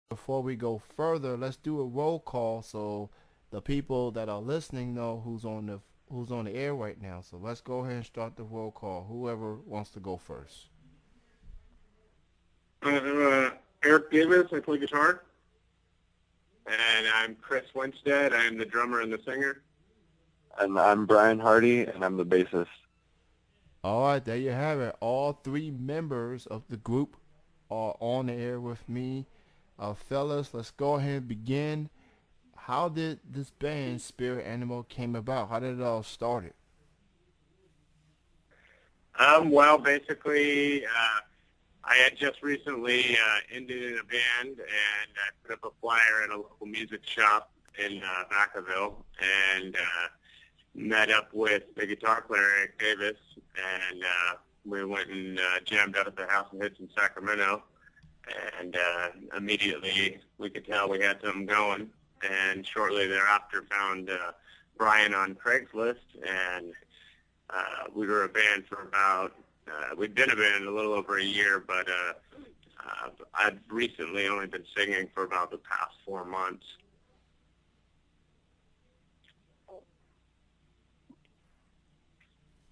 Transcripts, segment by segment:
Before we go further, let's do a roll call so the people that are listening know who's on the air right now. So let's go ahead and start the roll call. Whoever wants to go first. Eric Davis, I play guitar. And I'm Chris Winstead. I'm the drummer and the singer. And I'm Brian Hardy, and I'm the bassist. All right, there you have it. All three members of the group are on the air with me. Fellas, let's go ahead and begin. How did this band Spirit Animal came about? How did it all started? Well, basically, I had just recently ended in a band, and I put up a flyer at a local music shop in Vacaville, and met up with the guitar player, Eric Davis, and we went and jammed out at the House of Hits in Sacramento, and immediately we could tell we had something going, and shortly thereafter found Brian on Craigslist, and we were a band for about, we'd been a band a little over a year, but I've recently only been singing for about the past 4 months.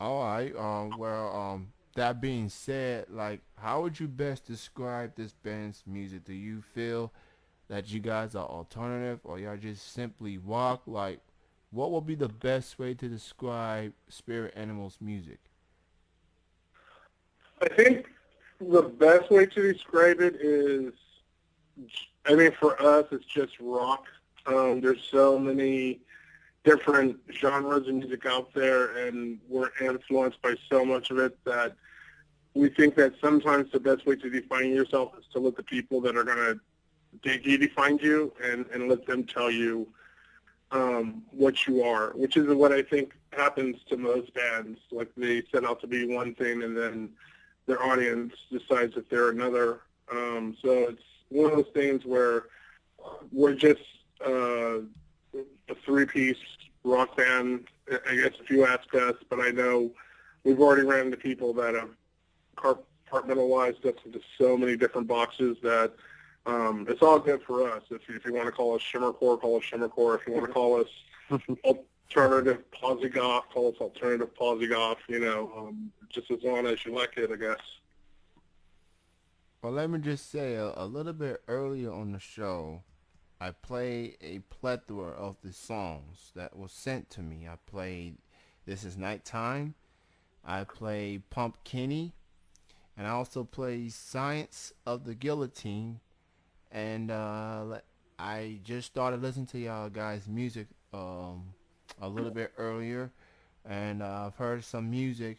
All right. That being said, like, how would you best describe this band's music? Do you feel that you guys are alternative, or y'all just simply rock? Like, what would be the best way to describe Spirit Animals music? I think the best way to describe it is, I mean, for us, it's just rock. There's so many different genres of music out there, and we're influenced by so much of it that we think that sometimes the best way to define yourself is to let the people that are going to dig you define you, and let them tell you what you are, which is what I think happens to most bands. Like, they set out to be one thing, and then their audience decides that they're another. So it's one of those things where we're just a three-piece rock band, I guess, if you ask us, but I know we've already ran into people that have compartmentalized us into so many different boxes that it's all good for us. If you want to call us shimmercore, call us shimmercore. If you want to call us alternative polygoth, call us alternative polygoth, just as long as you like it, I guess. Well, let me just say a little bit earlier on the show, I played a plethora of the songs that was sent to me. I played This Is Nighttime, I played Pump Kenny, and I also played Science of the Guillotine. And I just started listening to y'all guys' music a little bit earlier, and I've heard some music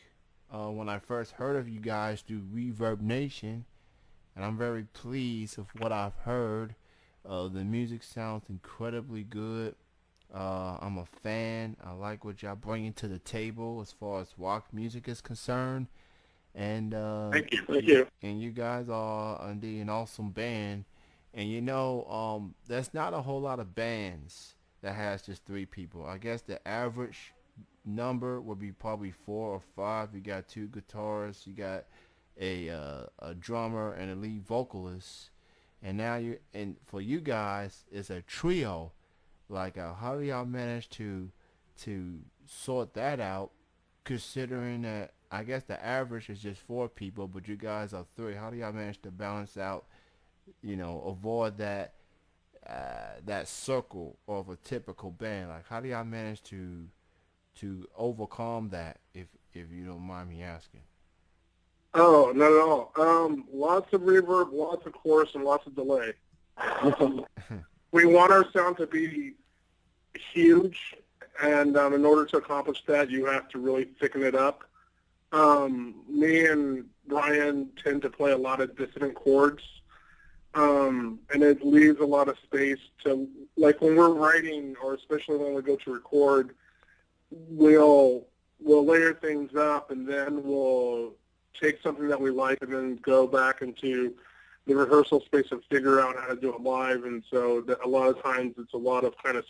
when I first heard of you guys through Reverb Nation, and I'm very pleased with what I've heard. The music sounds incredibly good. I'm a fan. I like what y'all bringing to the table as far as rock music is concerned. And Thank you. and you guys are indeed an awesome band. And there's not a whole lot of bands that has just three people. I guess the average number would be probably four or five. You got two guitarists, you got a drummer and a lead vocalist, and for you guys it's a trio. Like, how do y'all manage to sort that out? Considering that I guess the average is just four people, but you guys are three. How do y'all manage to balance out? Avoid that circle of a typical band. Like, how do y'all manage to overcome that? If you don't mind me asking. Oh, not at all. Lots of reverb, lots of chorus, and lots of delay. We want our sound to be huge, and in order to accomplish that, you have to really thicken it up. Me and Brian tend to play a lot of dissonant chords, and it leaves a lot of space to, like, when we're writing, or especially when we go to record, we'll layer things up, and then we'll take something that we like and then go back into the rehearsal space and figure out how to do it live. And so a lot of times it's a lot of kind of,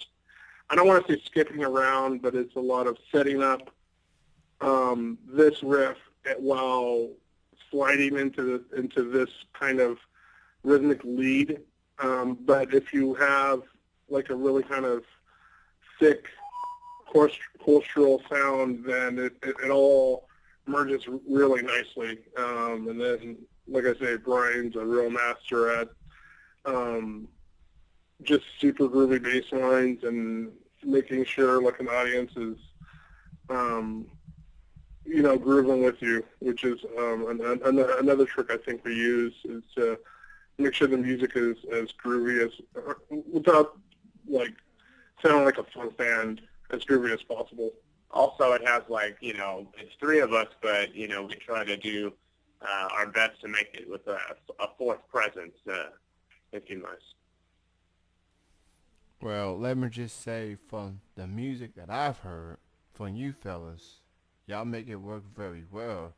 I don't want to say skipping around, but it's a lot of setting up this riff while sliding into this kind of rhythmic lead But if you have like a really kind of thick cultural sound, then it all merges really nicely. And then, like I say, Brian's a real master at just super groovy bass lines and making sure like an audience is, grooving with you, which is another trick I think we use is to make sure the music is as groovy as, without like sounding like a funk band, as groovy as possible. Also, it has it's three of us, but, we try to do our best to make it with a fourth presence, if you must. Well, let me just say from the music that I've heard from you fellas, y'all make it work very well.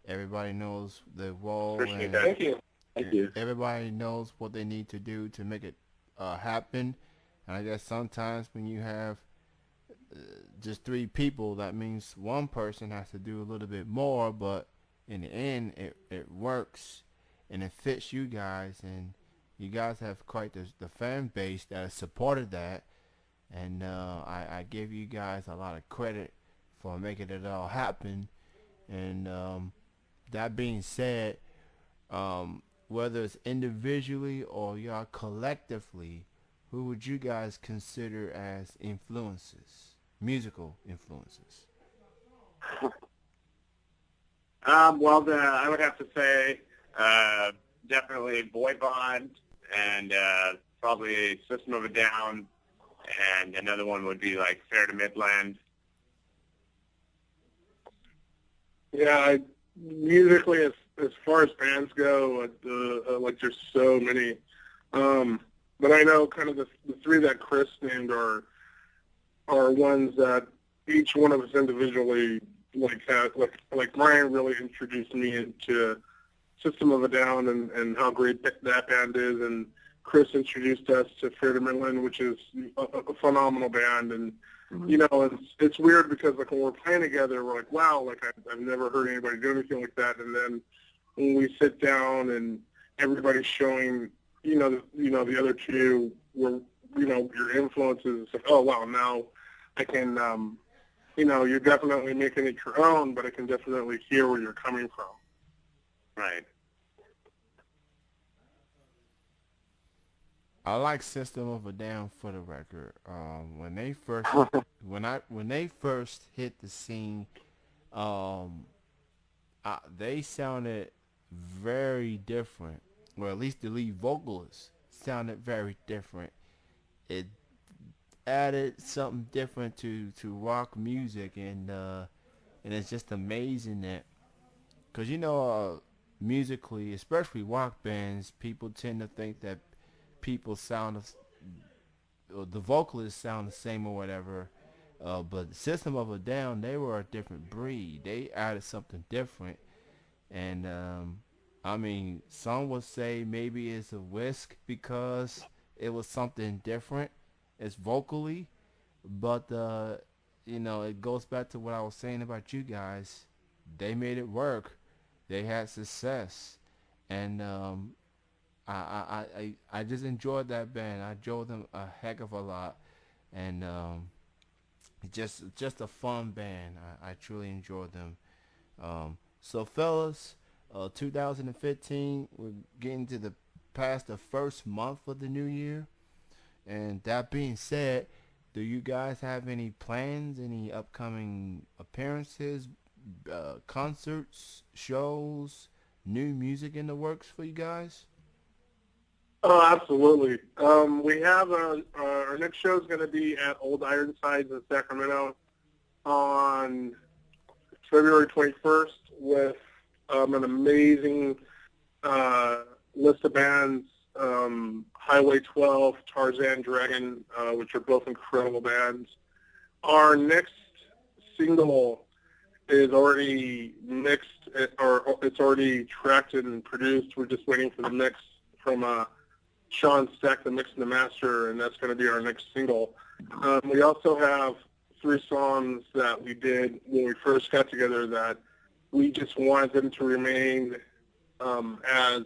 Everybody knows the role Appreciate and that. Thank you. Thank you. everybody knows what they need to do to make it happen. And I guess sometimes when you have just three people, that means one person has to do a little bit more, but in the end, it works and it fits you guys, and you guys have quite the fan base that has supported that, and I give you guys a lot of credit for making it all happen. And that being said, whether it's individually or y'all collectively, who would you guys consider as influences, musical influences? I would have to say definitely Boy Bond and probably System of a Down, and another one would be like Fair to Midland. Yeah, musically, as far as bands go, like there's so many. But I know kind of the three that Chris named are ones that each one of us individually like Brian really introduced me into System of a Down and how great that band is, and Chris introduced us to Fair to Midland, which is a phenomenal band. And it's weird because like when we're playing together, we're like, wow, like I've never heard anybody do anything like that. And then when we sit down and everybody's showing, the other two were, your influences, it's like, oh wow, now I can, you're definitely making it your own, but I can definitely hear where you're coming from. Right. I like System of a Down for the record. When they first when they first hit the scene, um, they sounded very different, or at least the lead vocalist sounded very different. It added something different to rock music, and it's just amazing that, cause musically, especially rock bands, people tend to think that people sound or the vocalists sound the same or whatever. But System of a Down, they were a different breed. They added something different, and I mean, some would say maybe it's a whisk because it was something different. It's vocally, but it goes back to what I was saying about you guys. They made it work. They had success, and I just enjoyed that band. I enjoyed them a heck of a lot, and just a fun band. I truly enjoyed them. So fellas, 2015, we're getting to the past the first month of the new year, and that being said, do you guys have any plans, any upcoming appearances, concerts, shows, new music in the works for you guys? Oh, absolutely. We have our next show is going to be at Old Ironsides in Sacramento on February 21st with an amazing list of bands, Highway 12, Tarzan Dragon, which are both incredible bands. Our next single is already mixed, or it's already tracked and produced. We're just waiting for the mix from Sean Stack, the mix and the master, and that's going to be our next single. We also have 3 songs that we did when we first got together that we just wanted them to remain as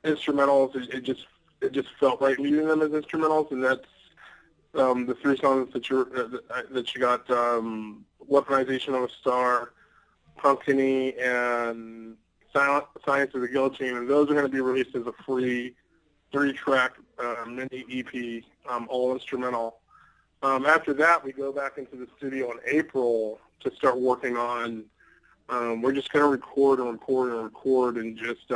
instrumentals. It just it just felt right leaving them as instrumentals, and that's the three songs that you got, Weaponization of a Star, Pumpkiny, and Science of the Guillotine, and those are going to be released as a free three-track mini EP, all instrumental. After that, we go back into the studio in April to start working on. We're just going to record and record and record, and just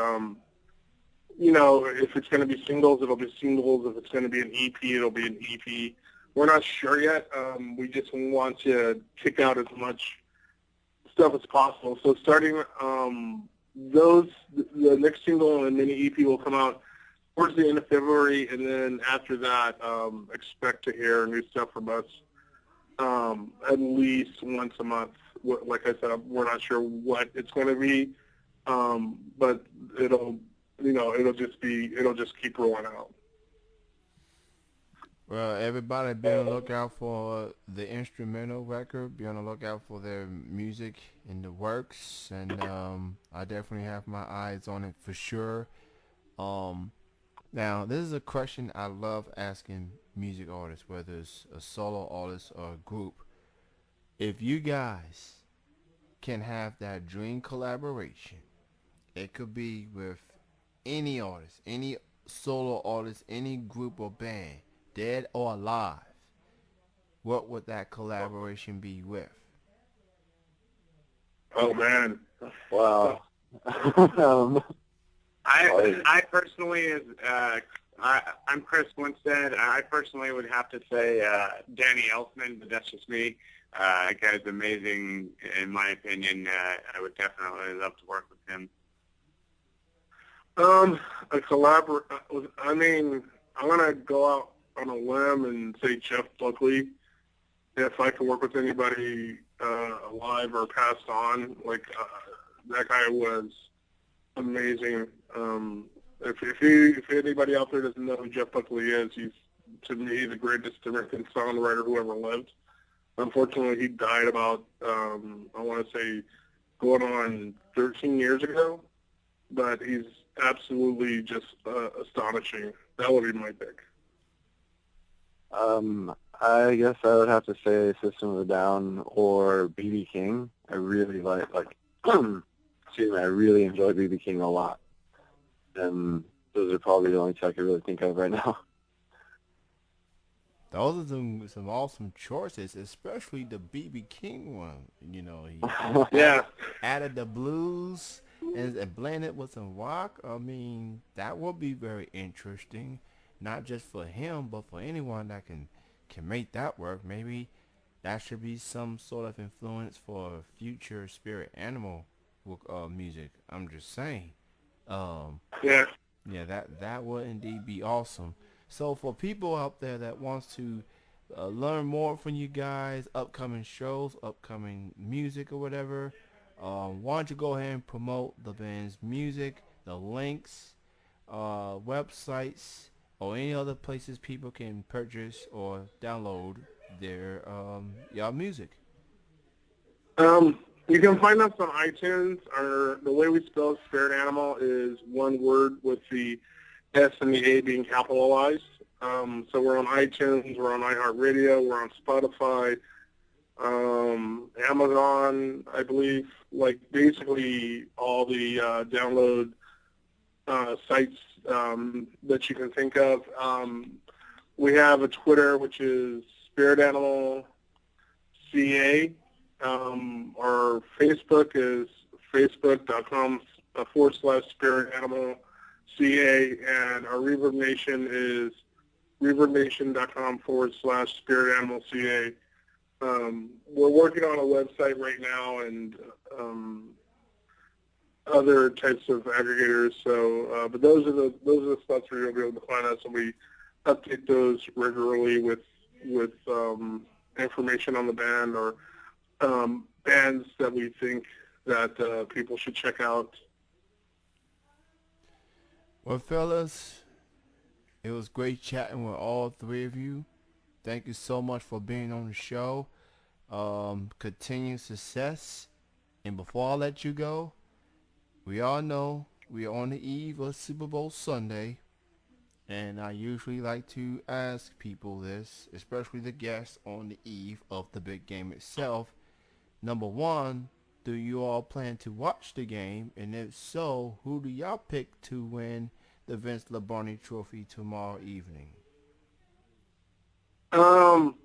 if it's going to be singles, it'll be singles. If it's going to be an EP, it'll be an EP. We're not sure yet. We just want to kick out as much stuff as possible. So starting the next single and mini EP will come out towards the end of February, and then after that, expect to hear new stuff from us at least once a month. Like I said, we're not sure what it's going to be, but it'll just keep rolling out. Well, everybody be on the lookout for the instrumental record. Be on the lookout for their music in the works, and I definitely have my eyes on it for sure. Now, this is a question I love asking music artists, whether it's a solo artist or a group. If you guys can have that dream collaboration, it could be with any artist, any solo artist, any group or band, dead or alive, what would that collaboration be with? Oh man, Wow. I personally, I'm Chris Winstead. I personally would have to say Danny Elfman, but that's just me. That guy's amazing, in my opinion. I would definitely love to work with him. a collaborate. I mean, I'm gonna go out on a limb and say Jeff Buckley. If I can work with anybody alive or passed on, that guy was amazing. If anybody out there doesn't know who Jeff Buckley is, he's to me the greatest American songwriter who ever lived. Unfortunately, he died about I want to say going on 13 years ago, but he's absolutely just astonishing. That would be my pick. I guess I would have to say System of a Down or BB King. I really excuse me, I really enjoy BB King a lot. And those are probably the only two I can really think of right now. Those are some awesome choices, especially the BB King one. You know, he Yeah. added the blues and blended with some rock. I mean, that would be very interesting, not just for him, but for anyone that can make that work. Maybe that should be some sort of influence for future Spirit Animal music. I'm just saying. Yeah. Yeah, that would indeed be awesome. So for people out there that wants to learn more from you guys, upcoming shows, upcoming music or whatever, why don't you go ahead and promote the band's music, the links, websites, or any other places people can purchase or download their y'all music. You can find us on iTunes. The way we spell Spirit Animal is one word with the S and the A being capitalized. So we're on iTunes, we're on iHeartRadio, we're on Spotify, Amazon, I believe, basically all the download sites that you can think of. We have a Twitter, which is Spirit Animal CA. Our Facebook is facebook.com/Spirit Animal CA, and our Reverb Nation is reverbnation.com/Spirit Animal CA. We're working on a website right now and other types of aggregators. So, but those are the spots where you'll be able to find us, and we update those regularly with information on the band or bands that we think that people should check out. Well, fellas, it was great chatting with all three of you. Thank you so much for being on the show. Continued success. And before I let you go, we all know we are on the eve of Super Bowl Sunday. And I usually like to ask people this, especially the guests on the eve of the big game itself. Number one, do you all plan to watch the game? And if so, who do y'all pick to win the Vince Lombardi Trophy tomorrow evening? Um,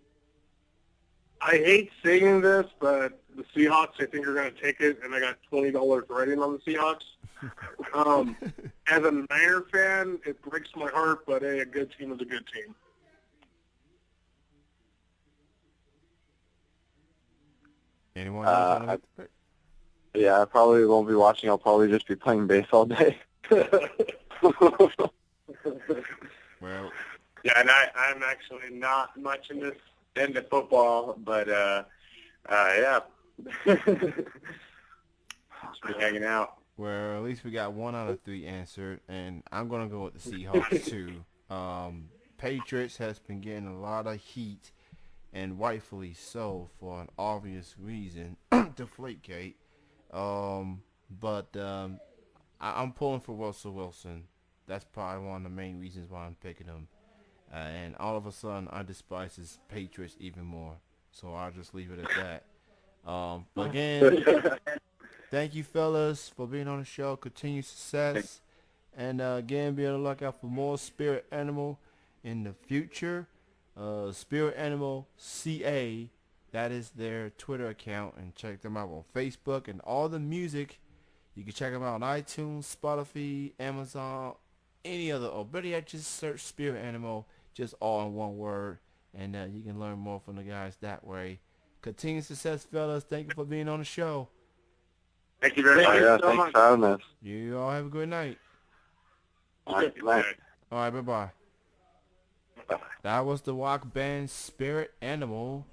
I hate saying this, but the Seahawks, I think, are going to take it, and I got $20 ready on the Seahawks. As a Niner fan, it breaks my heart, but hey, a good team is a good team. Anyone else want to make the pick? Yeah, I probably won't be watching. I'll probably just be playing base all day. Well, Yeah, and I'm actually not much into football, but yeah, just be hanging out. well, at least we got 1 out of 3 answered, and I'm gonna go with the Seahawks too. Patriots has been getting a lot of heat, and rightfully so for an obvious reason, Deflategate. But I'm pulling for Russell Wilson. That's probably one of the main reasons why I'm picking him. And all of a sudden, I despise his Patriots even more. So I'll just leave it at that. But again, thank you, fellas, for being on the show. Continued success. And again, be on the lookout for more Spirit Animal in the future. Spirit Animal CA, that is their Twitter account. And check them out on Facebook. And all the music, you can check them out on iTunes, Spotify, Amazon, any other. Or better yet, just search Spirit Animal, just all in one word. And you can learn more from the guys that way. Continued success, fellas. Thank you for being on the show. Thank you very Oh, much. yeah, so thanks much. for having us. You all have a good night. All right, good night. All right, bye-bye. Bye. That was the rock band Spirit Animal